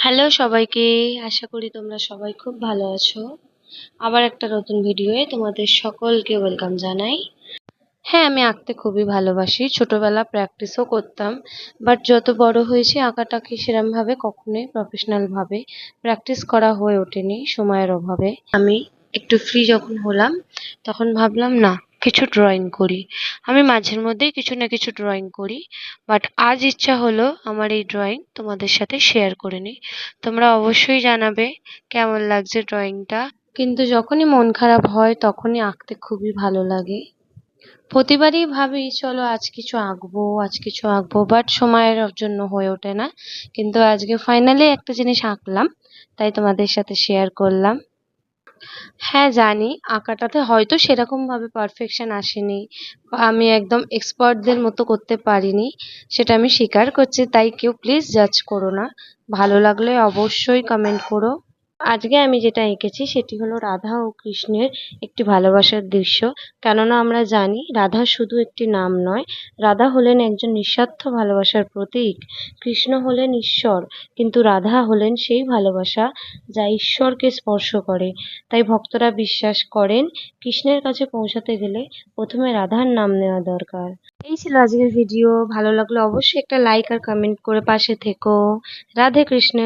Hello সবাইকে, আশা করি তোমরা সবাই খুব ভালো আছো। আবার একটা নতুন ভিডিওয়ে তোমাদের সকলকে ওয়েলকাম জানাই। হ্যাঁ, আমি আঁকতে খুবই ভালোবাসি। ছোটবেলা প্র্যাকটিসও করতাম। বাট যত বড় হয়েছি আঁকাটাকে সেরমভাবে কখনোই প্রফেশনাল ভাবে প্র্যাকটিস করা হয়ে ওঠেনি সময়ের অভাবে। আমি একটু ফ্রি যখন হলাম তখন ভাবলাম না, কিছু ড্রয়িং করি। আমি মাঝের মধ্যেই কিছু না কিছু ড্রয়িং করি। বাট আজ ইচ্ছা হলো আমার এই ড্রয়িং তোমাদের সাথে শেয়ার করে নিই। তোমরা অবশ্যই জানাবে কেমন লাগছে ড্রয়িংটা। কিন্তু যখনই মন খারাপ হয় তখনই আঁকতে খুবই ভালো লাগে। প্রতিবারই ভাবি চলো আজ কিছু আঁকবো বাট সময়ের জন্য হয়ে ওঠে না। কিন্তু আজকে ফাইনালি একটা জিনিস আঁকলাম, তাই তোমাদের সাথে শেয়ার করলাম। হ্যাঁ জানি, আঁকাটাতে হয়তো সেরকম ভাবে পারফেকশন আসেনি বা আমি একদম এক্সপার্টদের মতো করতে পারিনি, সেটা আমি স্বীকার করছি। তাই কেউ প্লিজ জাজ করো না। ভালো লাগলে অবশ্যই কমেন্ট করো। আজকে আমি যেটা এঁকেছি সেটি হলো রাধা ও কৃষ্ণের একটি ভালোবাসার দৃশ্য। কেননা আমরা জানি রাধা শুধু একটি নাম নয়, রাধা হলেন একজন নিঃস্বার্থ ভালোবাসার প্রতীক। কৃষ্ণ হলেন ঈশ্বর, কিন্তু রাধা হলেন সেই ভালোবাসা যা ঈশ্বরকে স্পর্শ করে। তাই ভক্তরা বিশ্বাস করেন কৃষ্ণের কাছে পৌঁছাতে গেলে প্রথমে রাধার নাম নেওয়া দরকার। এই ছিল আজকের ভিডিও। ভালো লাগলে অবশ্যই একটা লাইক আর কমেন্ট করে পাশে থেকো। রাধে কৃষ্ণ।